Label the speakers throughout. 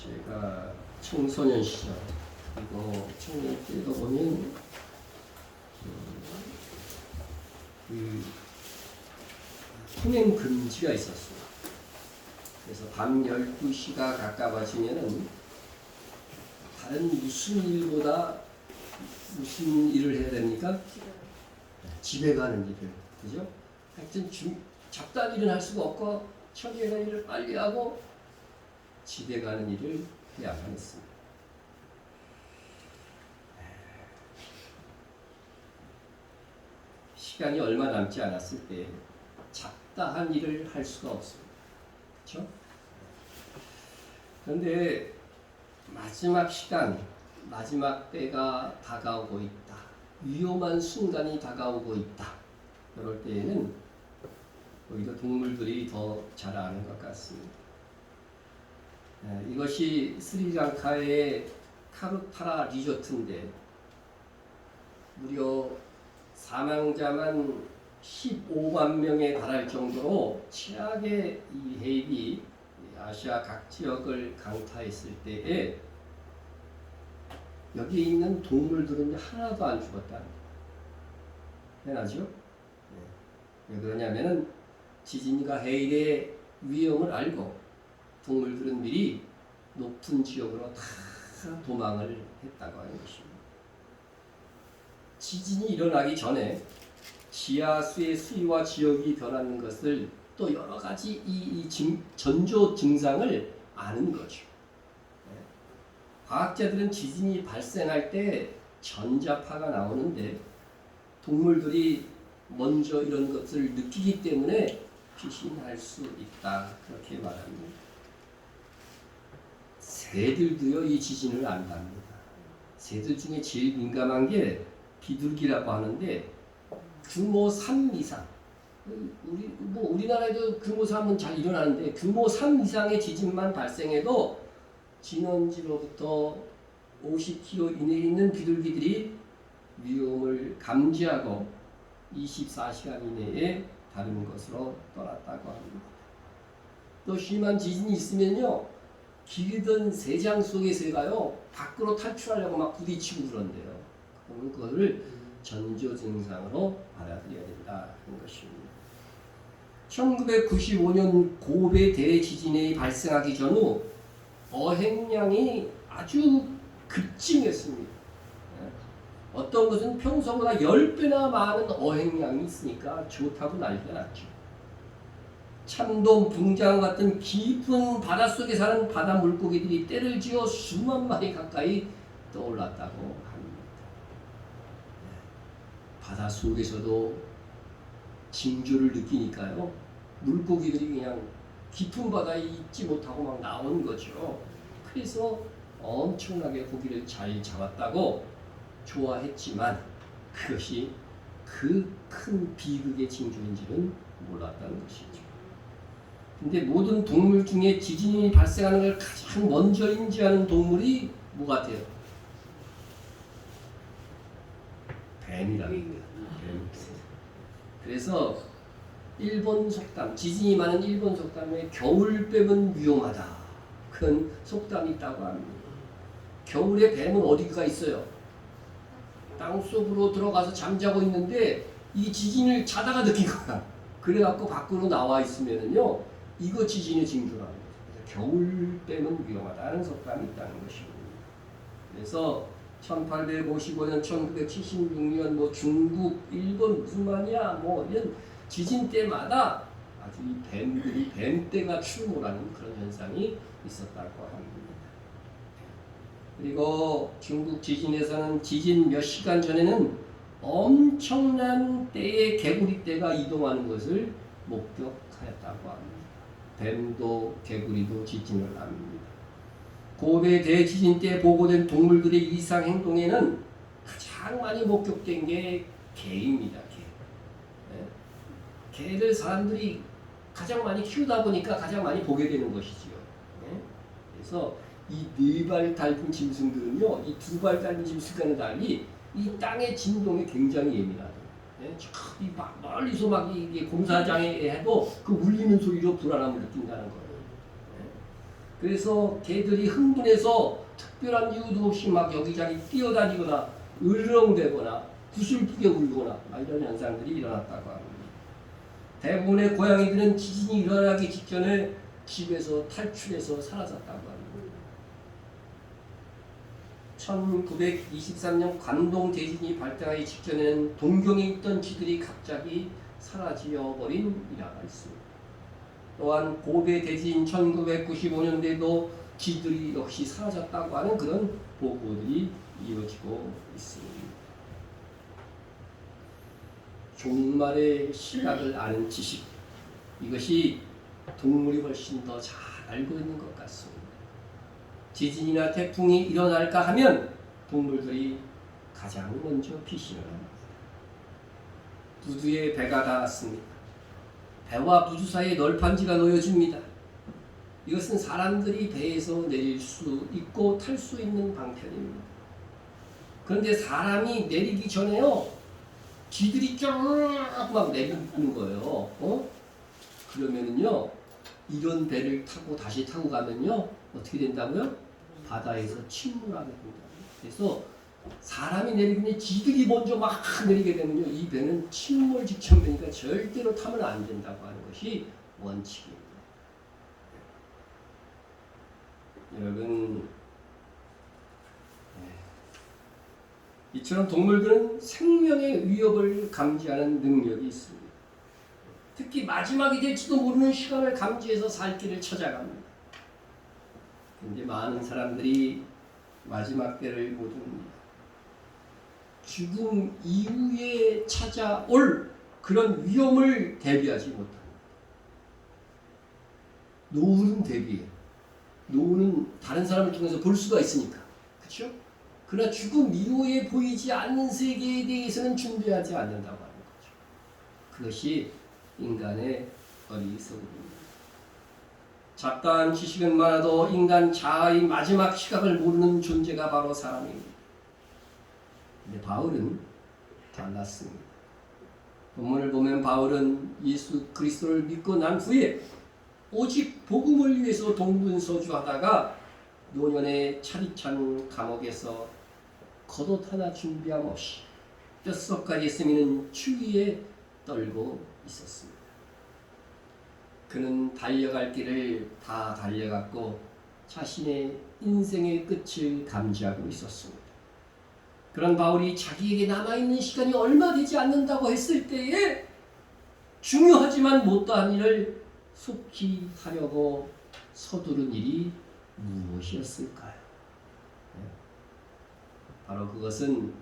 Speaker 1: 제가 청소년 시절 그리고 청년 때도 보면 통행 금지가 있었어요. 그래서 밤 12시가 가까워지면은 다른 무슨 일보다 무슨 일을 해야 됩니까? 집에 가는 일을, 그죠? 하여튼 잡다한 일은 할 수가 없고 처리해야 할 일을 빨리 하고 집에 가는 일을 해야만 했습니다. 시간이 얼마 남지 않았을 때 잡다한 일을 할 수가 없습니다. 그렇죠? 그런데 마지막 시간, 마지막 때가 다가오고 있다. 위험한 순간이 다가오고 있다. 그럴 때에는 오히려 동물들이 더 잘 아는 것 같습니다. 이것이 스리랑카의 카루타라 리조트인데 무려 사망자만 15만 명에 달할 정도로 최악의 이 해입이 아시아 각 지역을 강타했을 때에 여기에 있는 동물들은 하나도 안 죽었다는 거예요. 해나죠? 왜 그러냐면은 지진과 해일의 위험을 알고 동물들은 미리 높은 지역으로 다 도망을 했다고 하는 것입니다. 지진이 일어나기 전에 지하수의 수위와 지역이 변하는 것을 또 여러 가지 전조 증상을 아는 거죠. 과학자들은 지진이 발생할 때 전자파가 나오는데 동물들이 먼저 이런 것을 느끼기 때문에 피신할 수 있다. 그렇게 말합니다. 새들도요 이 지진을 안답니다. 새들 중에 제일 민감한 게 비둘기라고 하는데 규모 3 이상 우리나라에도 규모 3은 잘 일어나는데 규모 3 이상의 지진만 발생해도 진원지로부터 50km 이내에 있는 비둘기들이 위험을 감지하고 24시간 이내에 다른 곳으로 떠났다고 합니다. 또 심한 지진이 있으면요 길던 새장 속에서가요 밖으로 탈출하려고 막 부딪히고 그런데요. 그러면 그거를 전조 증상으로 받아들여야 된다 하는 것입니다. 1995년 고베 대지진이 발생하기 전후 어획량이 아주 급증했습니다. 어떤 것은 평소보다 10배나 많은 어획량이 있으니까 좋다고 난리가 났죠. 참돔, 붕장 같은 깊은 바닷속에 사는 바다 물고기들이 때를 지어 수만 마리 가까이 떠올랐다고 합니다. 바닷속에서도 징조를 느끼니까요. 물고기들이 그냥 깊은 바다에 있지 못하고 막 나온 거죠. 그래서 엄청나게 고기를 잘 잡았다고 좋아했지만 그것이 그 큰 비극의 징조인지는 몰랐다는 것이죠. 근데 모든 동물 중에 지진이 발생하는 걸 가장 먼저 인지하는 동물이 뭐 같아요? 뱀이랍니다. 뱀. 그래서 일본 속담, 지진이 많은 일본 속담에 겨울뱀은 위험하다. 그런 속담이 있다고 합니다. 겨울에 뱀은 어디가 있어요? 땅속으로 들어가서 잠자고 있는데 이 지진을 자다가 느낀 거야. 그래갖고 밖으로 나와 있으면은요, 이거 지진의 징조라는 거죠. 겨울뱀은 위험하다는 속담이 있다는 것입니다. 그래서 1855년, 1976년 중국, 일본 무슨 말이야 이런 지진 때마다 아주 이 뱀들이 뱀떼가 출몰하는 그런 현상이 있었다고 합니다. 그리고 중국 지진에서는 지진 몇 시간 전에는 엄청난 떼의 개구리떼가 이동하는 것을 목격하였다고 합니다. 뱀도 개구리도 지진을 합니다. 고베 대지진 때 보고된 동물들의 이상 행동에는 가장 많이 목격된 게 개입니다. 개를 사람들이 가장 많이 키우다 보니까 가장 많이 보게 되는 것이지요. 그래서 이 4발 달린 짐승들은요, 이 2발 달린 짐승과는 달리 이 땅의 진동에 굉장히 예민하다. 저기 막 멀리서 막 이게 공사장에 해도 그 울리는 소리로 불안함을 느낀다는 거예요. 그래서 개들이 흥분해서 특별한 이유도 없이 막 여기저기 뛰어다니거나 으르렁대거나 구슬프게 울거나 이런 현상들이 일어났다고 합니다. 대부분의 고양이들은 지진이 일어나기 직전에 집에서 탈출해서 사라졌다고 합니다. 1923년 관동 대진이 발생하기 직전에는 동경에 있던 쥐들이 갑자기 사라져 버린 일화가 있습니다. 또한 고베 대지진 1995년대에도 쥐들이 역시 사라졌다고 하는 그런 보고들이 이어지고 있습니다. 종말의 시각을 아는 지식, 이것이 동물이 훨씬 더 잘 알고 있는 것 같습니다. 지진이나 태풍이 일어날까 하면 동물들이 가장 먼저 피신을 합니다. 부두에 배가 닿았습니다. 배와 부두 사이에 널판지가 놓여집니다. 이것은 사람들이 배에서 내릴 수 있고 탈 수 있는 방편입니다. 그런데 사람이 내리기 전에요, 쥐들이 쫙막 내리는 거예요. 그러면은요, 이런 배를 타고 다시 타고 가면요, 어떻게 된다고요? 바다에서 침몰하게 된다. 그래서 사람이 내리면 쥐들이 먼저 막 내리게 되면요, 이 배는 침몰 직전이니까 절대로 타면 안 된다고 하는 것이 원칙입니다. 여러분, 이처럼 동물들은 생명의 위협을 감지하는 능력이 있습니다. 특히 마지막이 될지도 모르는 시간을 감지해서 살 길을 찾아갑니다. 그런데 많은 사람들이 마지막 때를 모릅니다. 죽음 이후에 찾아올 그런 위험을 대비하지 못합니다. 노후는 대비해요. 노후는 다른 사람을 통해서 볼 수가 있으니까. 그렇죠? 그러나 죽음 이후에 보이지 않는 세계에 대해서는 준비하지 않는다고 하는 거죠. 그것이 인간의 어리석음입니다. 잡다한 지식은 많아도 인간 자아의 마지막 시각을 모르는 존재가 바로 사람입니다. 근데 바울은 달랐습니다. 본문을 보면 바울은 예수 그리스도를 믿고 난 후에 오직 복음을 위해서 동분서주하다가 노년의 차디찬 감옥에서 겉옷 하나 준비함 없이 뼛속까지 스미는 추위에 떨고 있었습니다. 그는 달려갈 길을 다 달려갔고 자신의 인생의 끝을 감지하고 있었습니다. 그런 바울이 자기에게 남아있는 시간이 얼마 되지 않는다고 했을 때에 중요하지만 못다한 일을 속히 하려고 서두른 일이 무엇이었을까요? 바로 그것은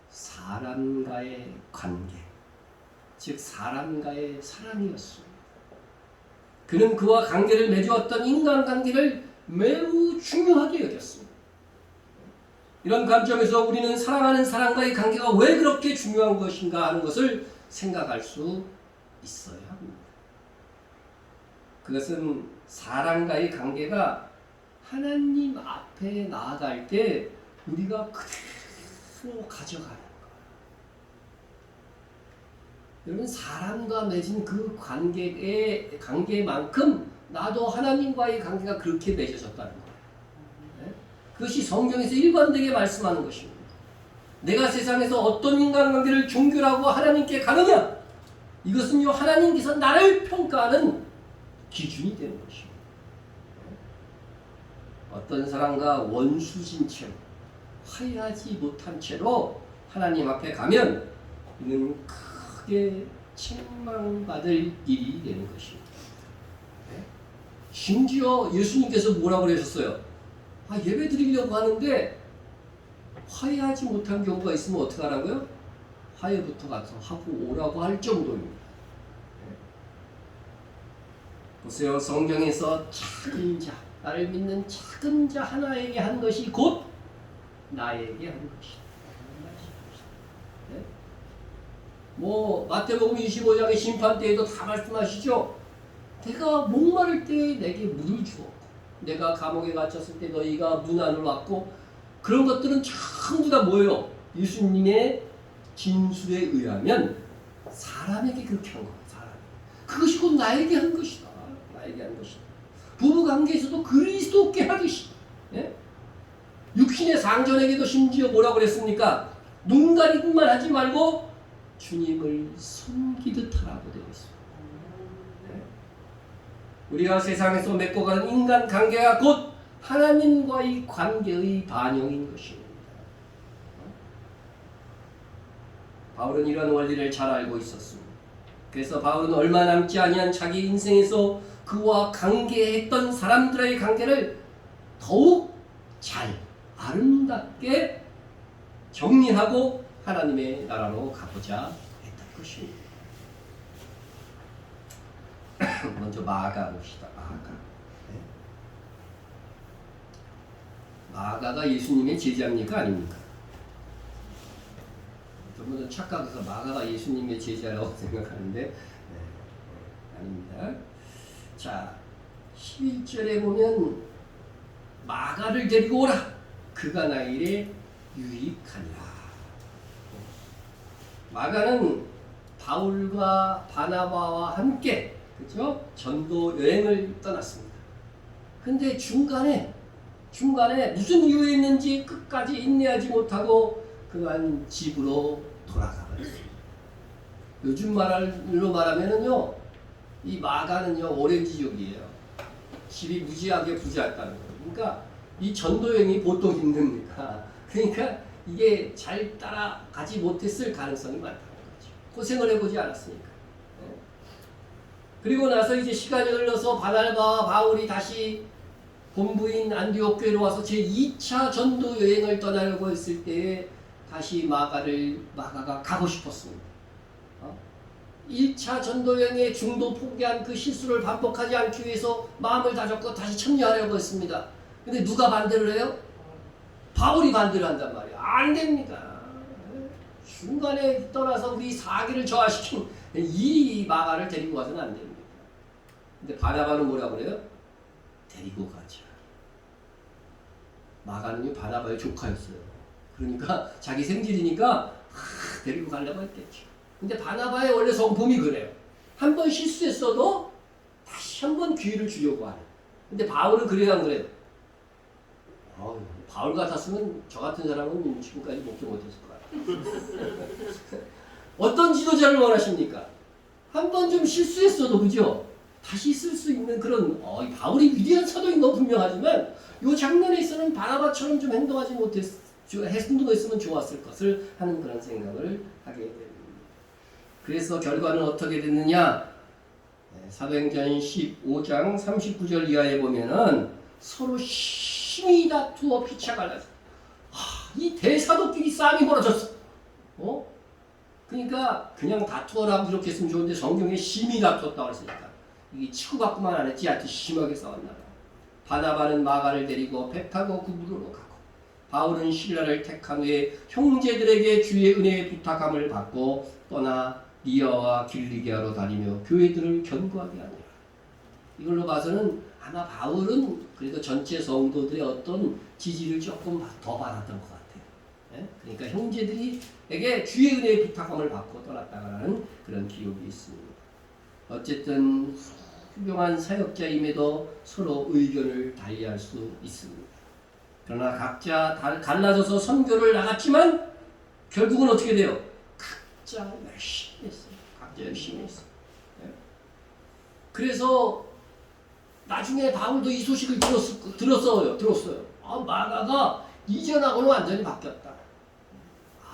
Speaker 1: 사람과의 관계, 즉 사람과의 사랑이었습니다. 그는 그와 관계를 맺었던 인간관계를 매우 중요하게 여겼습니다. 이런 관점에서 우리는 사랑하는 사람과의 관계가 왜 그렇게 중요한 것인가 하는 것을 생각할 수 있어야 합니다. 그것은 사람과의 관계가 하나님 앞에 나아갈 때 우리가 그대로 가져가는 거예요. 여러분, 사람과 맺은 그 관계만큼 나도 하나님과의 관계가 그렇게 맺어졌다는 거예요. 네? 그것이 성경에서 일관되게 말씀하는 것입니다. 내가 세상에서 어떤 인간관계를 종교라고 하나님께 가느냐? 이것은요, 하나님께서 나를 평가하는 기준이 되는 것입니다. 어떤 사람과 원수진 채로 화해하지 못한 채로 하나님 앞에 가면 이는 크게 책망받을 일이 되는 것입니다. 심지어 예수님께서 뭐라고 그러셨어요? 예배 드리려고 하는데 화해하지 못한 경우가 있으면 어떻게 하라고요? 화해부터 가서 하고 오라고 할 정도입니다. 보세요. 성경에서 작은 자, 나를 믿는 작은 자 하나에게 한 것이 곧 나에게 한 것이다. 네? 마태복음 25장의 심판 때에도 다 말씀하시죠. 내가 목마를 때 내게 물을 주었고, 내가 감옥에 갇혔을 때 너희가 문 안으로 왔고, 그런 것들은 전부 다 뭐예요? 예수님의 진술에 의하면 사람에게 그렇게 한 거예요. 사람. 그것이 곧 나에게 한 것이다. 나에게 한 것이다. 부부 관계에서도 그리스도께 하듯이. 예? 육신의 상전에게도 심지어 뭐라고 그랬습니까? 눈 가리기만 하지 말고 주님을 섬기듯 하라고 되어 있습니다. 예? 우리가 세상에서 맺고 가는 인간 관계가 곧 하나님과의 관계의 반영인 것입니다. 바울은 이런 원리를 잘 알고 있었습니다. 그래서 바울은 얼마 남지 아니한 자기 인생에서 그와 관계했던 사람들의 관계를 더욱 잘 아름답게 정리하고 하나님의 나라로 가보자 했던 것입니다. 먼저 마가 봅시다. 네. 마가가 예수님의 제자입니까? 아닙니까? 저분은 착각해서 마가가 예수님의 제자라고 생각하는데 아닙니다. 자, 11절에 보면 마가를 데리고 오라. 그가 나 일에 유익하니라. 마가는 바울과 바나바와 함께 그렇죠? 전도 여행을 떠났습니다. 근데 중간에 무슨 이유였는지 끝까지 인내하지 못하고 그만 집으로 돌아가 버렸습니다. 요즘 말로 말하면은요, 이 마가는요 오렌지족이에요. 집이 무지하게 부자였다는 거예요. 그러니까 이 전도여행이 보통 힘듭니까? 그러니까 이게 잘 따라가지 못했을 가능성이 많다는 거죠. 고생을 해보지 않았으니까. 그리고 나서 이제 시간이 흘러서 바나바와 바울이 다시 본부인 안디옥 교회로 와서 제2차 전도 여행을 떠나려고 했을 때에 다시 마가가 가고 싶었습니다. 1차 전도 여행의 중도 포기한 그 실수를 반복하지 않기 위해서 마음을 다잡고 다시 참여하려고 했습니다. 근데 누가 반대를 해요? 바울이 반대를 한단 말이에요. 안 됩니다. 중간에 떠나서 우리 사기를 저하시킨 이 마가를 데리고 가서는 안 됩니다. 근데 바나바는 뭐라고 그래요? 데리고 가자. 마가는요 바나바의 조카였어요. 그러니까 자기 생질이니까 데리고 가려고 했겠죠. 근데 바나바의 원래 성품이 그래요. 한 번 실수했어도 다시 한 번 기회를 주려고 하는. 근데 바울은 그래요, 안 그래요? 바울 같았으면 저 같은 사람은 지금까지 목표 못했을 거야. 어떤 지도자를 원하십니까? 한 번 좀 실수했어도 그죠? 다시 쓸 수 있는 그런 바울이 위대한 사도인 건 분명하지만 이 장면에 있어서는 바나바처럼 좀 행동하지 행동했으면 좋았을 것을 하는 그런 생각을 하게 됩니다. 그래서 결과는 어떻게 됐느냐? 사도행전 15장 39절 이하에 보면은 서로 심히 다투어 피차 갈라서 이 대사도끼리 싸움이 벌어졌어. 그러니까 그냥 다투어라고 기록했으면 좋은데 성경에 심히 다투었다고 했으니까 이게 치고받고만 안 했지 하여튼 심하게 싸웠나 봐. 바나바는 마가를 데리고 배 타고 구부로로 가고 바울은 실라를 택한 후에 형제들에게 주의 은혜의 부탁함을 받고 떠나 리아와 길리기아로 다니며 교회들을 견고하게 하니라. 이걸로 봐서는 아마 바울은 그래도 전체 성도들의 어떤 지지를 조금 더 받았던 것 같아요. 예? 그러니까 형제들에게 주의 은혜의 부탁함을 받고 떠났다라는 그런 기록이 있습니다. 어쨌든 훌륭한 사역자임에도 서로 의견을 달리할 수 있습니다. 그러나 각자 갈라져서 선교를 나갔지만 결국은 어떻게 돼요? 각자 열심히 했어요. 각자 열심히 했어요. 네? 그래서 나중에 바울도 이 소식을 들었어요. 마가가 이전하고는 완전히 바뀌었다.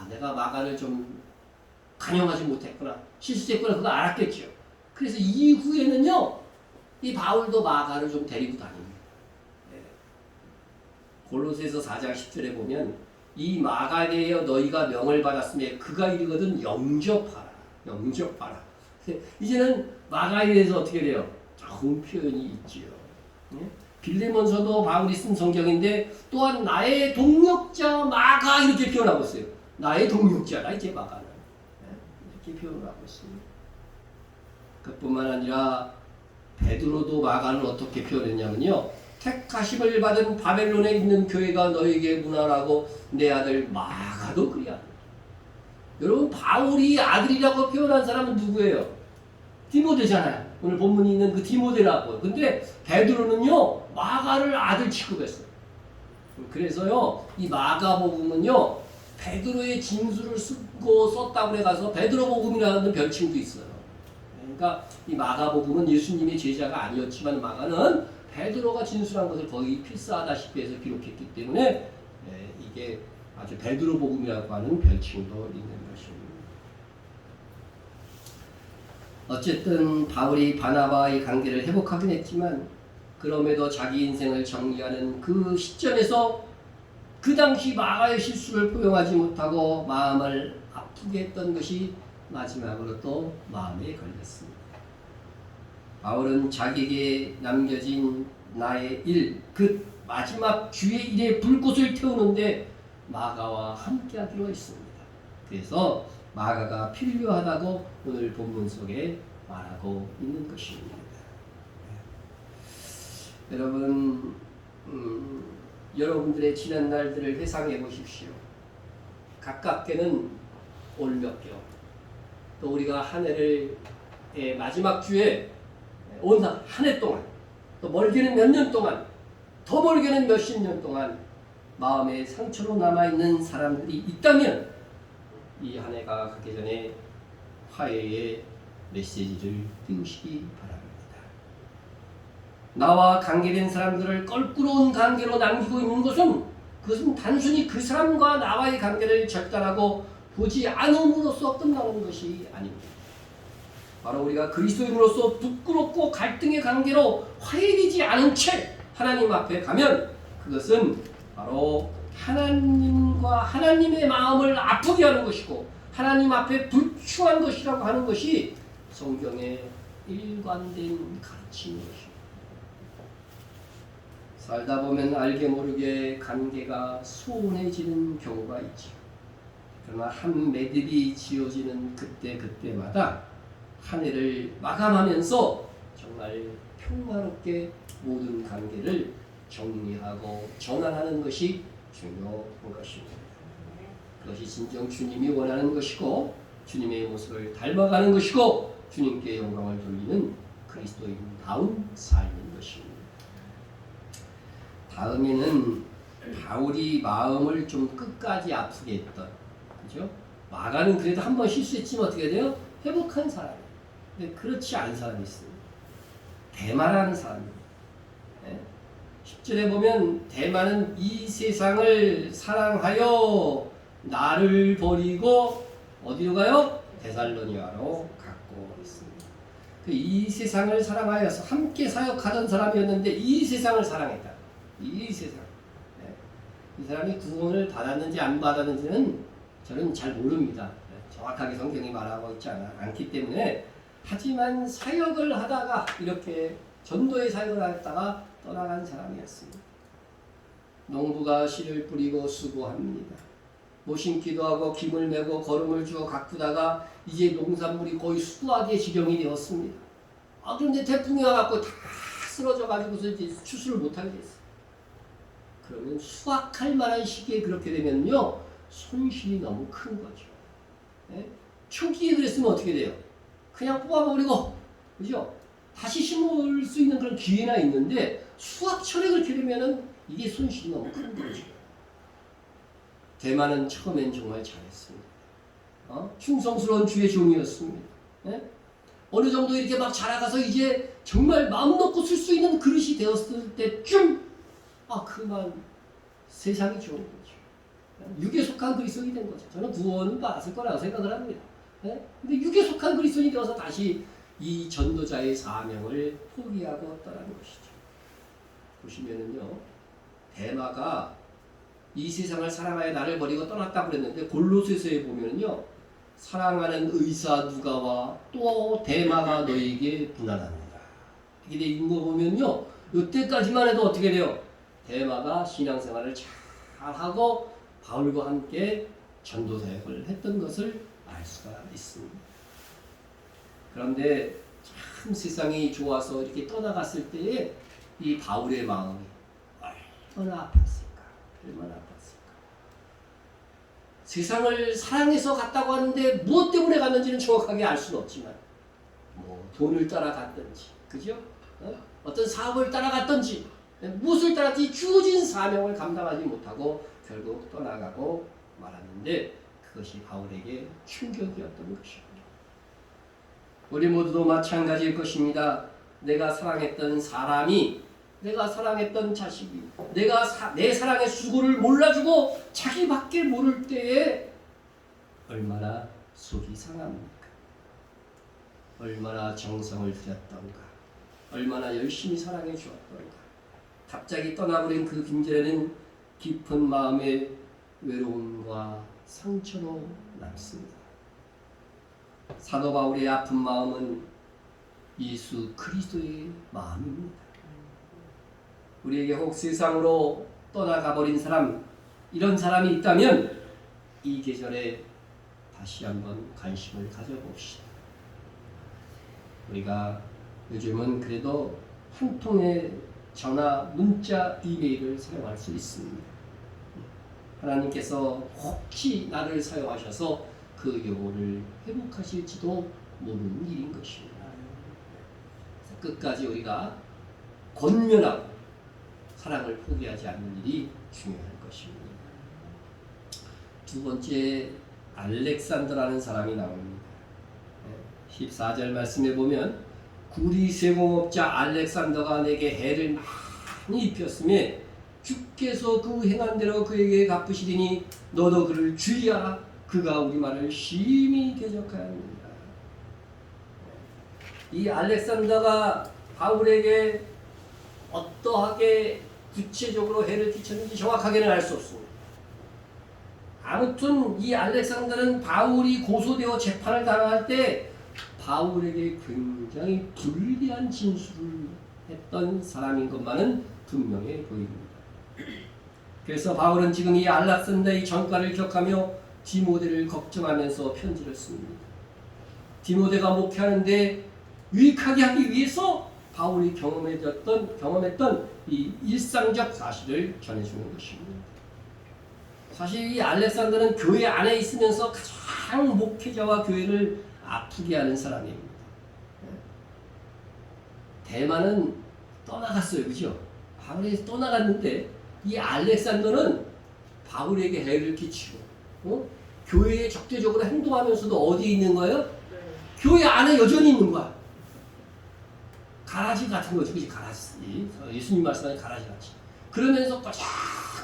Speaker 1: 내가 마가를 좀 간용하지 못했구나. 실수했구나. 그거 알았겠죠. 그래서 이후에는요. 이 바울도 마가를 좀 데리고 다닙니다. 네. 골로새서 4장 10절에 보면 이 마가에 대하여 너희가 명을 받았으며 그가 이르거든 영접하라. 이제는 마가에 대해서 어떻게 돼요? 좋은 표현이 있지요. 네? 빌레몬서도 바울이 쓴 성경인데 또한 나의 동역자 마가 이렇게 표현하고 있어요. 나의 동역자다 이제 마가는 이렇게 표현을 하고 있습니다. 그뿐만 아니라 베드로도 마가는 어떻게 표현했냐면요. 택하심을 받은 바벨론에 있는 교회가 너에게 문하라고 내 아들 마가도 그리하노라. 여러분 바울이 아들이라고 표현한 사람은 누구예요? 디모데잖아요. 오늘 본문이 있는 그 디모데라고. 근데 베드로는요 마가를 아들 취급했어요. 그래서요 이 마가복음은요 베드로의 진술을 쓰고 썼다고 해가서 베드로복음이라는 별칭도 있어요. 그러니까 이 마가복음은 예수님의 제자가 아니었지만 마가는 베드로가 진술한 것을 거의 필사하다시피 해서 기록했기 때문에 이게 아주 베드로복음이라고 하는 별칭도 있는 것입니다. 어쨌든 바울이 바나바와의 관계를 회복하긴 했지만 그럼에도 자기 인생을 정리하는 그 시점에서 그 당시 마가의 실수를 포용하지 못하고 마음을 아프게 했던 것이 마지막으로 또 마음에 걸렸습니다. 바울은 자기에게 남겨진 나의 일, 그 마지막 주의 일에 불꽃을 태우는데 마가와 함께하기로 했습니다. 그래서 마가가 필요하다고 오늘 본문 속에 말하고 있는 것입니다. 여러분, 여러분들의 지난 날들을 회상해 보십시오. 가깝게는 올 몇 개월, 또 우리가 한 해를 마지막 주에 온 한 해 동안, 또 멀게는 몇 년 동안, 더 멀게는 몇십 년 동안 마음에 상처로 남아있는 사람들이 있다면 이 한 해가 가기 전에 화해의 메시지를 띄우시기 바랍니다. 나와 관계된 사람들을 껄끄러운 관계로 남기고 있는 것은 그것은 단순히 그 사람과 나와의 관계를 절단하고 보지 않음으로써 끝나는 것이 아닙니다. 바로 우리가 그리스도인으로서 부끄럽고 갈등의 관계로 화해되지 않은 채 하나님 앞에 가면 그것은 바로 하나님과 하나님의 마음을 아프게 하는 것이고 하나님 앞에 불충한 것이라고 하는 것이 성경의 일관된 가르침인 것입니다. 살다 보면 알게 모르게 관계가 소원해지는 경우가 있죠. 그러나 한 매듭이 지어지는 그때마다 한 해를 마감하면서 정말 평화롭게 모든 관계를 정리하고 전환하는 것이 중요한 것입니다. 그것이 진정 주님이 원하는 것이고 주님의 모습을 닮아가는 것이고 주님께 영광을 돌리는 그리스도인다운 삶인 것입니다. 다음에는 바울이 마음을 좀 끝까지 아프게 했던, 그죠? 마가는 그래도 한 번 실수했지만 어떻게 돼요? 회복한 사람이에요. 근데 그렇지 않은 사람이 있습니다. 대마라는 사람입니다. 10절에 보면 대마는 이 세상을 사랑하여 나를 버리고 어디로 가요? 데살로니가로 갔고 있습니다. 이 세상을 사랑하여서 함께 사역하던 사람이었는데 이 세상을 사랑했다. 이 세상. 이 사람이 구원을 받았는지 안 받았는지는 저는 잘 모릅니다. 정확하게 성경이 말하고 있지 않기 때문에 하지만 사역을 하다가 이렇게 전도의 사역을 하다가 떠나간 사람이었습니다. 농부가 씨를 뿌리고 수고합니다. 모심기도 하고 김을 메고 거름을 주어 가꾸다가 이제 농산물이 거의 수확의 지경이 되었습니다. 그런데 태풍이 와갖고 다 쓰러져가지고서 이제 추수를 못하게 됐어요. 그러면 수확할 만한 시기에 그렇게 되면요 손실이 너무 큰 거죠. 초기에 그랬으면 어떻게 돼요? 그냥 뽑아버리고, 그죠? 다시 심을 수 있는 그런 기회나 있는데 수확철에 그렇게 되면은 이게 손실이 너무 큰 거죠. 대만은 처음엔 정말 잘했습니다. 충성스러운 주의 종이었습니다. 어느 정도 이렇게 막 자라가서 이제 정말 마음 놓고 쓸 수 있는 그릇이 되었을 때쯤 그만 세상이 좋은 거죠. 육에 속한 그리스도인이 된 거죠. 저는 구원은 받았을 거라고 생각을 합니다. 근데 육에 속한 그리스도인이 되어서 다시 이 전도자의 사명을 포기하고 떠나는 것이죠. 보시면은요, 대마가 이 세상을 사랑하여 나를 버리고 떠났다고 그랬는데 골로새서에 보면은요, 사랑하는 의사 누가와 또 대마가 너에게 분한합니다. 이게 돼 있는 거 보면요, 이때까지만 해도 어떻게 돼요? 대마가 신앙생활을 잘하고 바울과 함께 전도사역을 했던 것을 알 수가 있습니다. 그런데 참 세상이 좋아서 이렇게 떠나갔을 때에 이 바울의 마음이 얼마나 아팠을까? 얼마나 아팠을까? 세상을 사랑해서 갔다고 하는데 무엇 때문에 갔는지는 정확하게 알 수는 없지만 돈을 따라갔든지, 그죠? 어떤 사업을 따라갔든지, 무엇을 따라갔든지 주어진 사명을 감당하지 못하고 결국 떠나가고 말았는데 그것이 바울에게 충격이었던 것입니다. 우리 모두도 마찬가지일 것입니다. 내가 사랑했던 사람이, 내가 사랑했던 자식이, 내 사랑의 수고를 몰라주고 자기밖에 모를 때에 얼마나 속이 상합니까? 얼마나 정성을 들였던가, 얼마나 열심히 사랑해 주었던가. 갑자기 떠나버린 그 빈절에는 깊은 마음의 외로움과 상처로 남습니다. 사도 바울의 아픈 마음은 예수 그리스도의 마음입니다. 우리에게 혹 세상으로 떠나가버린 사람, 이런 사람이 있다면 이 계절에 다시 한번 관심을 가져봅시다. 우리가 요즘은 그래도 한 통의 전화, 문자, 이메일을 사용할 수 있습니다. 하나님께서 혹시 나를 사용하셔서 그 영혼을 회복하실지도 모르는 일인 것입니다. 끝까지 우리가 권면하고 사랑을 포기하지 않는 일이 중요할 것입니다. 두 번째, 알렉산더라는 사람이 나옵니다. 14절 말씀에 보면 구리 세공업자 알렉산더가 내게 해를 많이 입혔으며 주께서 그 행한 대로 그에게 갚으시리니 너도 그를 주의하라. 그가 우리 말을 심히 대적하였느니라. 이 알렉산더가 바울에게 어떠하게 구체적으로 해를 끼쳤는지 정확하게는 알 수 없습니다. 아무튼 이 알렉산더는 바울이 고소되어 재판을 당할 때 바울에게 굉장히 불리한 진술을 했던 사람인 것만은 분명해 보입니다. 그래서 바울은 지금 이 알렉산더의 전과를 기억하며 디모데를 걱정하면서 편지를 씁니다. 디모데가 목회하는데 유익하게 하기 위해서 바울이 경험했던 이 일상적 사실을 전해주는 것입니다. 사실 이 알렉산더는 교회 안에 있으면서 가장 목회자와 교회를 아프게 하는 사람입니다. 대만은 떠나갔어요, 그죠? 바울이 떠나갔는데 이 알렉산더는 바울에게 해를 끼치고, 교회에 적대적으로 행동하면서도 어디에 있는 거예요? 교회 안에 여전히 있는 거야. 가라지 같은 거지, 그지? 가라지. 예수님 말씀하신 가라지 같이. 그러면서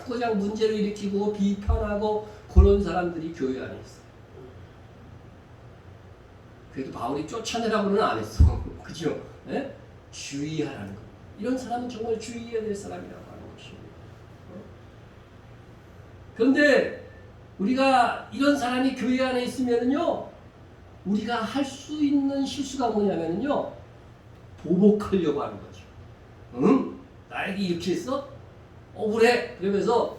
Speaker 1: 꼬장 문제를 일으키고 비판하고 그런 사람들이 교회 안에 있어. 그래도 바울이 쫓아내라고는 안 했어. 그죠? 네? 주의하라는 거. 이런 사람은 정말 주의해야 될 사람이라고 하는 것입니다. 그런데 우리가 이런 사람이 교회 안에 있으면요, 우리가 할 수 있는 실수가 뭐냐면요, 보복하려고 하는 거죠. 응? 나에게 이렇게 했어? 억울해. 그러면서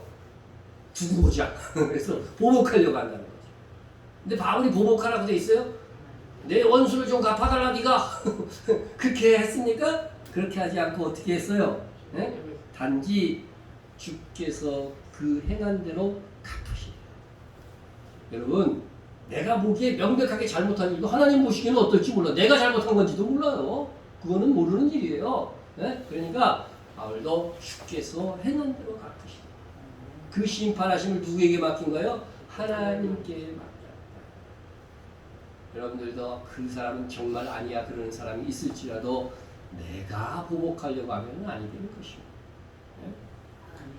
Speaker 1: 두고 보자. 그래서 보복하려고 한다는 거죠. 근데 바울이 보복하라고 돼 있어요? 내 원수를 좀 갚아달라 네가. 그렇게 했습니까? 그렇게 하지 않고 어떻게 했어요? 네? 단지 주께서 그 행한 대로 갚으시래요. 여러분, 내가 보기에 명백하게 잘못한 일도 하나님 보시기에는 어떨지 몰라. 내가 잘못한 건지도 몰라요. 그거는 모르는 일이에요. 네? 그러니까 바울도 주께서 행한 대로 갚으시래요. 그 심판하심을 누구에게 맡긴 거예요? 하나님께 맡겼다. 여러분들도 그 사람은 정말 아니야 그러는 사람이 있을지라도 내가 보복하려고 하면 아니 되는 것입니다.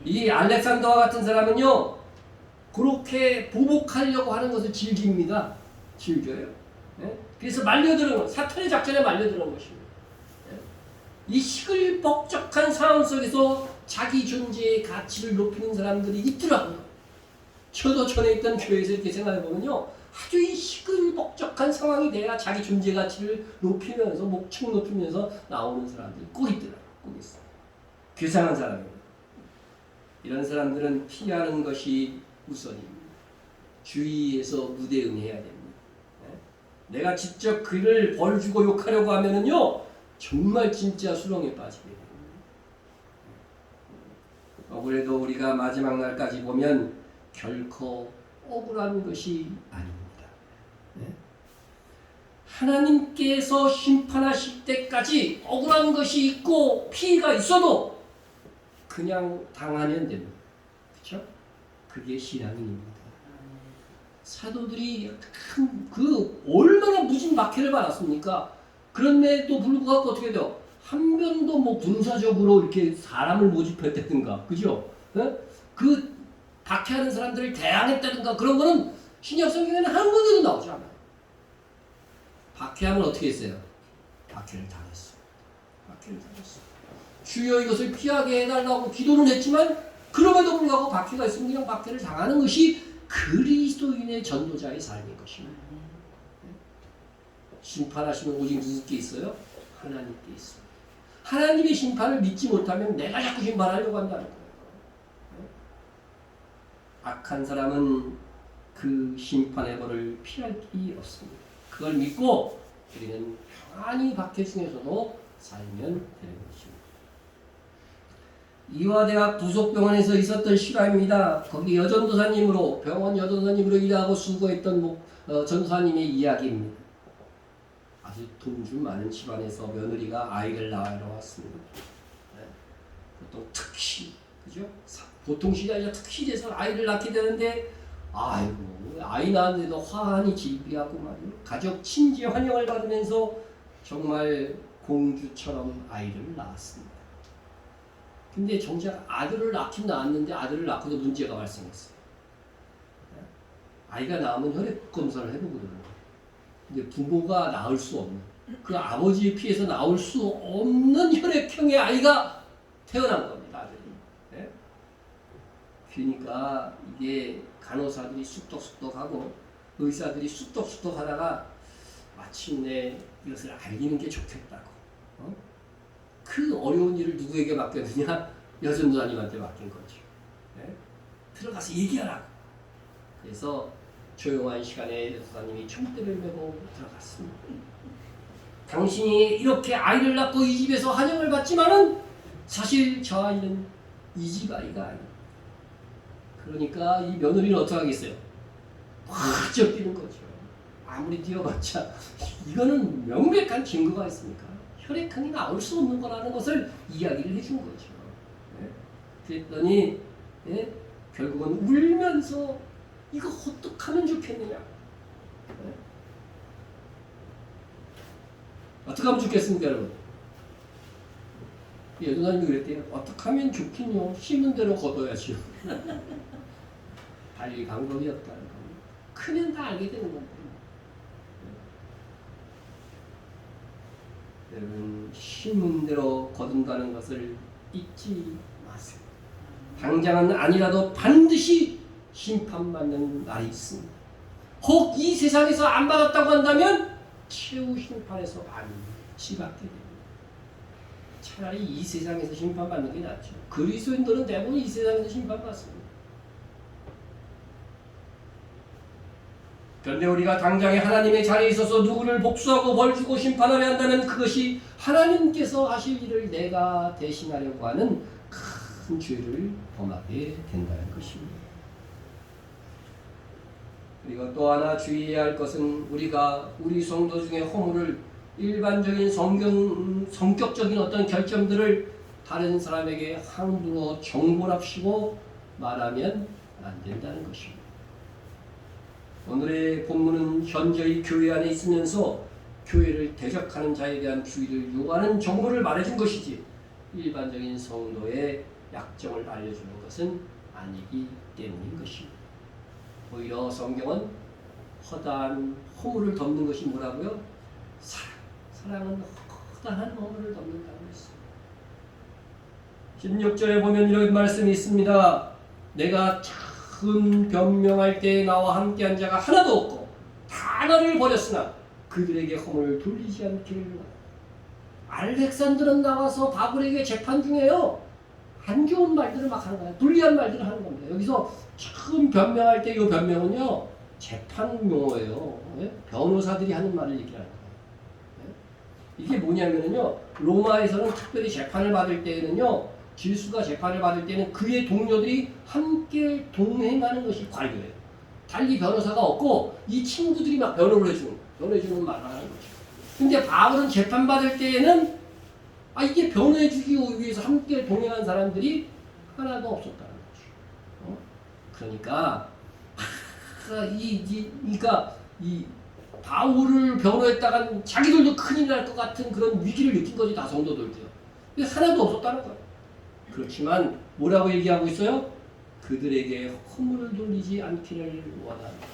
Speaker 1: 이 알렉산더와 같은 사람은요, 그렇게 보복하려고 하는 것을 즐깁니다. 즐겨요. 그래서 말려드는, 사탄의 작전에 말려드는 것입니다. 이 시끌벅적한 상황 속에서 자기 존재의 가치를 높이는 사람들이 있더라고요. 저도 전에 있던 교회에서 이렇게 생각해보면요, 아주 이 시끌벅적한 상황이 돼야 자기 존재 가치를 높이면서, 목청 높이면서 나오는 사람들이 꼭 있더라고요. 꼭 있어요. 괴상한 사람입니다. 이런 사람들은 피하는 것이 우선입니다. 주의해서 무대응해야 됩니다. 내가 직접 그를 벌 주고 욕하려고 하면은요, 정말 진짜 수렁에 빠지게 됩니다. 억울해도 우리가 마지막 날까지 보면 결코 억울한 것이 아닙니다. 하나님께서 심판하실 때까지 억울한 것이 있고 피해가 있어도 그냥 당하면 됩니다. 그렇죠? 그게 신앙인입니다. 사도들이 그 얼마나 무진 박해를 받았습니까? 그런데도 불구하고 어떻게 돼요? 한 번도 뭐 군사적으로 이렇게 사람을 모집했다든가, 그죠? 그 박해하는 사람들을 대항했다든가 그런 거는 신약 성경에는 한 번도 나오지 않아요. 박해하면 어떻게 했어요? 박해를 당했어. 박해를 당했어. 주여 이것을 피하게 해달라고 기도는 했지만 그럼에도 불구하고 박해가 있으면 그냥 박해를 당하는 것이 그리스도인의 전도자의 삶인 것입니다. 심판하시면 오직 누구께 있어요? 하나님께 있어요. 하나님의 심판을 믿지 못하면 내가 자꾸 심판하려고 한다는 거예요. 악한 사람은 그 심판의 벌을 피할 길이 없습니다. 그걸 믿고 우리는 평안히 박해 중에서도 살면 되는 것입니다. 이화대학 부속병원에서 있었던 실화입니다. 거기 여전도사님으로 병원 여전도사님으로 일하고 수고했던 전도사님의 이야기입니다. 아주 돈좀 많은 집안에서 며느리가 아이를 낳으러 왔습니다. 네. 보통 특시, 그죠? 보통 시대 아니라 특시돼서 아이를 낳게 되는데, 아이고 아이 낳았는데도 화환이 질비하고 말이요. 가족 친지 환영을 받으면서 정말 공주처럼 아이를 낳았습니다. 근데 정작 아들을 낳긴 낳았는데 아들을 낳고도 문제가 발생했어요. 아이가 낳으면 혈액 검사를 해보거든요. 근데 부모가 낳을 수 없는, 그 아버지에 피해서 나올 수 없는 혈액형의 아이가 태어난 겁니다. 아들이. 네? 그러니까 이게 간호사들이 쑥덕쑥덕하고 의사들이 쑥덕쑥덕하다가 마침내 이것을 알리는 게 좋겠다고. 그 어려운 일을 누구에게 맡겼느냐? 여전도사님한테 맡긴 거죠. 네? 들어가서 얘기하라고. 그래서 조용한 시간에 여전도사님이 총대를 메고 들어갔습니다. 당신이 이렇게 아이를 낳고 이 집에서 환영을 받지만은 사실 저 아이는 이 집 아이가 아니에요. 그러니까 이 며느리는 어떻게 하겠어요? 확 쫓기는 거죠. 아무리 뛰어봤자 이거는 명백한 증거가 있으니까 혈액형이 나올 수 없는 거라는 것을 이야기를 해준 거죠. 네? 그랬더니 결국은 울면서 이거 어떡하면 좋겠느냐? 네? 어떻게 하면 좋겠습니까, 여러분? 여전사님이 그랬대요. 어떻게 하면 좋긴요? 심은 대로 걷어야죠. 달리 방법이 없다는 겁니다. 크면 다 알게 되는 겁니다. 여러분, 심은 대로 거둔다는 것을 잊지 마세요. 당장은 아니라도 반드시 심판받는 날이 있습니다. 혹 이 세상에서 안 받았다고 한다면 최후 심판에서 반드시 받게 됩니다. 차라리 이 세상에서 심판받는 게 낫죠. 그리스도인들은 대부분 이 세상에서 심판받습니다. 그런데 우리가 당장에 하나님의 자리에 있어서 누구를 복수하고 벌주고 심판하려 한다면 그것이 하나님께서 하실 일을 내가 대신하려고 하는 큰 죄를 범하게 된다는 것입니다. 그리고 또 하나 주의해야 할 것은 우리가 우리 성도 중에 허물을 일반적인 성격적인 어떤 결점들을 다른 사람에게 함부로 정보랍시고 말하면 안 된다는 것입니다. 오늘의 본문은 현저히 교회 안에 있으면서 교회를 대적하는 자에 대한 주의를 요구하는 정보를 말해준 것이지 일반적인 성도의 약점을 알려주는 것은 아니기 때문인 것입니다. 오히려 성경은 허다한 허물을 덮는 것이 뭐라고요? 사랑은 허다한 허물을 덮는다고 했습니다. 16절에 보면 이런 말씀이 있습니다. 내가 큰 변명할 때에 나와 함께한 자가 하나도 없고 다 나를 버렸으나 그들에게 허물을 돌리지 않기를 원한다. 알렉산더는 나와서 바울에게 재판 중에요. 안 좋은 말들을 막 하는 거예요. 불리한 말들을 하는 겁니다. 여기서 처음 변명할 때 이 변명은요. 재판 용어예요. 변호사들이 하는 말을 얘기하는 거예요. 이게 뭐냐면요. 로마에서는 특별히 재판을 받을 때에는요. 질수가 재판을 받을 때는 그의 동료들이 함께 동행하는 것이 관료예요. 달리 변호사가 없고 이 친구들이 막 변호를 해주는 말을 하는 거죠. 근데 바울은 재판받을 때에는 이게 변호해주기 위해서 함께 동행한 사람들이 하나도 없었다는 거죠. 그러니까 그러니까 이 바울을 변호했다간 자기들도 큰일 날 것 같은 그런 위기를 느낀 거지, 다 성도들도요. 근데 하나도 없었다는 거예요. 그렇지만 뭐라고 얘기하고 있어요? 그들에게 허물을 돌리지 않기를 원한다.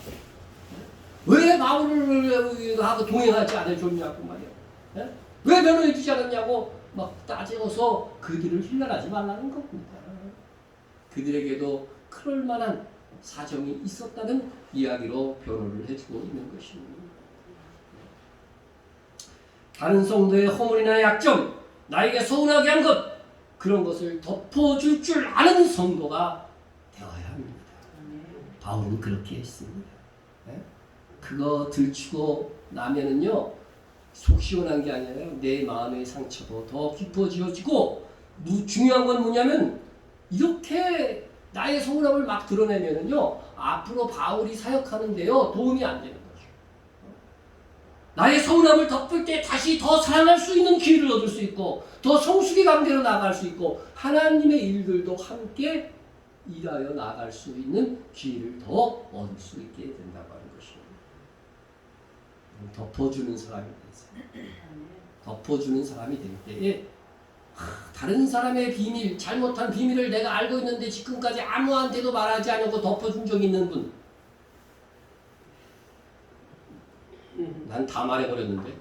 Speaker 1: 왜 바울을 하고 동행하지 않아줬냐고 말이야. 왜 변호해주지 않았냐고 막 따져서 그들을 힐난하지 말라는 겁니다. 그들에게도 그럴 만한 사정이 있었다는 이야기로 변호를 해주고 있는 것입니다. 다른 성도의 허물이나 약점, 나에게 서운하게 한 것, 그런 것을 덮어줄 줄 아는 성도가 되어야 합니다. 바울은 그렇게 했습니다. 그거 들추고 나면은요, 속 시원한 게 아니라 내 마음의 상처도 더 깊어지어지고, 중요한 건 뭐냐면 이렇게 나의 서운함을 막 드러내면은요, 앞으로 바울이 사역하는데요 도움이 안 되는 거죠. 나의 서운함을 덮을 때 다시 더 사랑할 수 있는 기회를 얻을 수 있고, 더 성숙의 관계로 나아갈 수 있고, 하나님의 일들도 함께 일하여 나아갈 수 있는 기회를 더 얻을 수 있게 된다고 하는 것입니다. 덮어주는 사람이 되세요. 덮어주는 사람이 될 때에 다른 사람의 비밀, 잘못한 비밀을 내가 알고 있는데 지금까지 아무한테도 말하지 않고 덮어준 적 있는 분, 난 다 말해버렸는데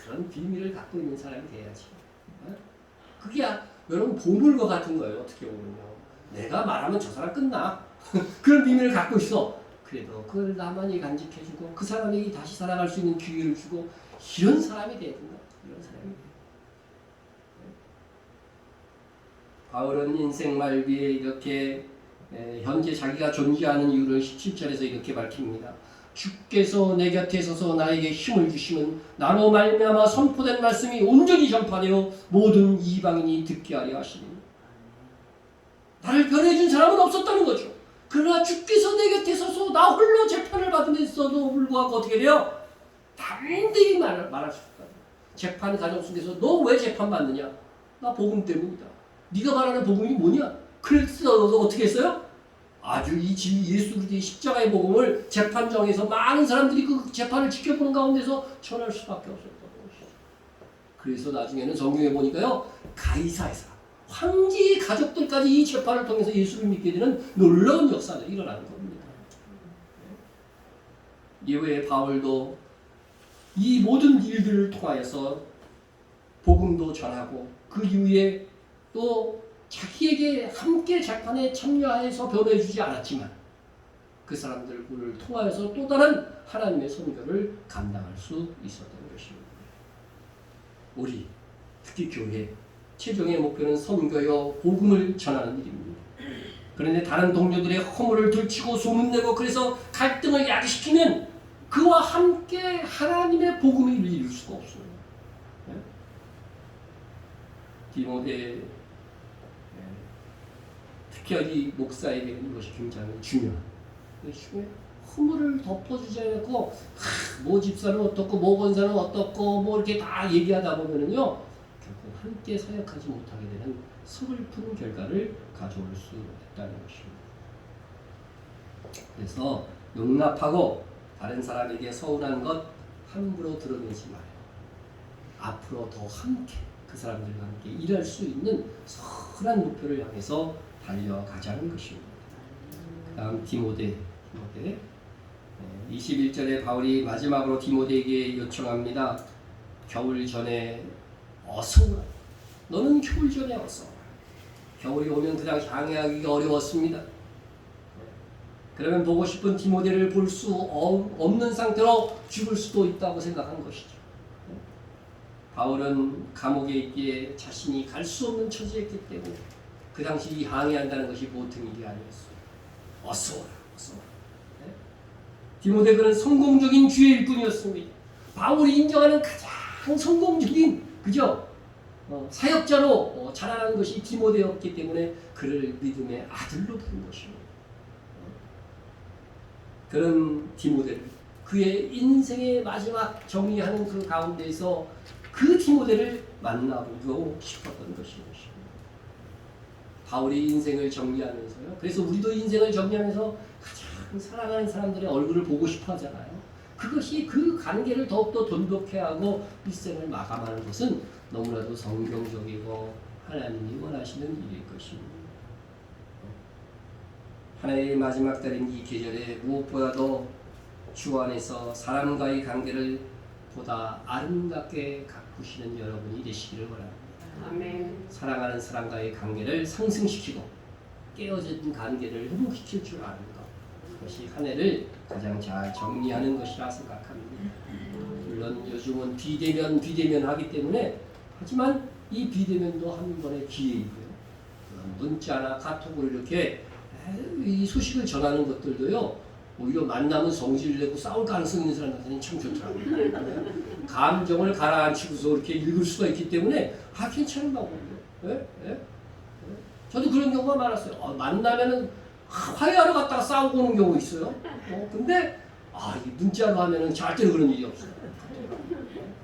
Speaker 1: 그런 비밀을 갖고 있는 사람이 돼야지. 그게 여러분 보물과 같은 거예요. 어떻게 보면요, 내가 말하면 저 사람 끝나. 그런 비밀을 갖고 있어. 그래도 그걸 나만이 간직해주고 그 사람에게 다시 살아갈 수 있는 기회를 주고, 이런 사람이 돼야 된다. 이런 사람이 돼야 된다. 바울은 인생 말기에 이렇게 현재 자기가 존재하는 이유를 17절에서 이렇게 밝힙니다. 주께서 내 곁에 서서 나에게 힘을 주시면 나로 말미암아 선포된 말씀이 온전히 전파되어 모든 이방인이 듣게 하려 하시니, 나를 변해준 사람은 없었다는 거죠. 그러나 주께서 내 곁에 서서 나 홀로 재판을 받으면서도 불구하고 어떻게 돼요? 담대히 말할 수 있다. 재판 과정 속에서 너 왜 재판받느냐? 나 복음 때문이다. 네가 말하는 복음이 뭐냐? 그래서 너 어떻게 했어요? 아주 이 예수 그리스도의 십자가의 복음을 재판정에서 많은 사람들이 그 재판을 지켜보는 가운데서 전할 수밖에 없었다는 것이죠. 그래서 나중에는 성경에 보니까요, 가이사의 사람, 황제의 가족들까지 이 재판을 통해서 예수를 믿게 되는 놀라운 역사가 일어나는 겁니다. 이후에 바울도 이 모든 일들을 통하여서 복음도 전하고, 그 이후에 또 자기에게 함께 재판에 참여해서 변호해 주지 않았지만 그 사람들을 통하여서 또 다른 하나님의 선교를 감당할 수 있었던 것입니다. 우리 특히 교회 최종의 목표는 선교요 복음을 전하는 일입니다. 그런데 다른 동료들의 허물을 들추고 소문내고 그래서 갈등을 야기시키면 그와 함께 하나님의 복음을 이룰 수가 없어요. 디모데, 특별히 목사에게는 이것이 굉장히 중요한 것이고요. 허물을 덮어주지 않고 뭐 집사는 어떻고 뭐 권사는 어떻고 뭐 이렇게 다 얘기하다 보면은요, 결국 함께 사역하지 못하게 되는 서글픈 결과를 가져올 수 있다는 것입니다. 그래서 용납하고 다른 사람에게 서운한 것 함부로 드러내지 마요. 앞으로 더 함께 그 사람들과 함께 일할 수 있는 선한 목표를 향해서 달려가자는 것입니다. 그 다음 디모데 21절에 바울이 마지막으로 디모데에게 요청합니다. 겨울 전에 어서 오라. 너는 겨울 전에 어서 오라. 겨울이 오면 그 당시 항해하기가 어려웠습니다. 그러면 보고 싶은 디모데를 볼 수 없는 상태로 죽을 수도 있다고 생각한 것이죠. 바울은 감옥에 있기에 자신이 갈 수 없는 처지였기 때문에 그 당시 항해한다는 것이 보통 일이 아니었어요. 어서 오라, 어서 오라. 디모데 그는 성공적인 주의 일꾼이었습니다. 바울이 인정하는 가장 성공적인 사역자로 자라난 것이 디모데였기 때문에 그를 믿음의 아들로 부른 것입니다. 그런 디모데를 그의 인생의 마지막 정리하는 그 가운데서 그 디모데를 만나보고 싶었던 것입니다. 바울이 인생을 정리하면서요. 그래서 우리도 인생을 정리하면서 가장 사랑하는 사람들의 얼굴을 보고 싶어 하잖아요. 그것이 그 관계를 더욱더 돈독해 하고 일생을 마감하는 것은 너무나도 성경적이고 하나님이 원하시는 일일 것입니다. 하나님의 마지막 달인 이 계절에 무엇보다도 주 안에서 사람과의 관계를 보다 아름답게 가꾸시는 여러분이 되시기를 바랍니다.
Speaker 2: 아멘.
Speaker 1: 사랑하는 사람과의 관계를 상승시키고 깨어진 관계를 회복시킬 줄 아는 것, 그것이 한 해를 가장 잘 정리하는 것이라 생각합니다. 물론 요즘은 비대면 하기 때문에, 하지만 이 비대면도 한 번의 기회이고요. 문자나 카톡으로 이렇게 이 소식을 전하는 것들도요, 오히려 만나면 성질을 내고 싸울 가능성이 있는 사람들한테는 참 좋더라고요. 감정을 가라앉히고서 이렇게 읽을 수가 있기 때문에 괜찮은 방법이에요. 예? 예? 저도 그런 경우가 많았어요. 만나면은 화해하러 갔다가 싸우고 오는 경우 있어요. 근데 이 문자로 하면은 절대로 그런 일이 없어요.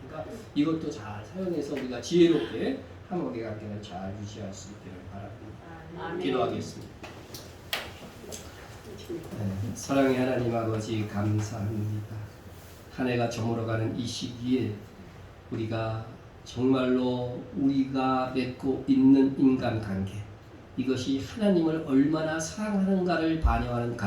Speaker 1: 그러니까 이것도 잘 사용해서 우리가 지혜롭게 한국의 관계를 잘 유지할 수 있기를 바랍니다. 기도하겠습니다. 사랑의 하나님 아버지, 감사합니다. 한 해가 저물어가는 이 시기에 우리가 정말로 우리가 맺고 있는 인간관계, 이것이 하나님을 얼마나 사랑하는가를 반영하는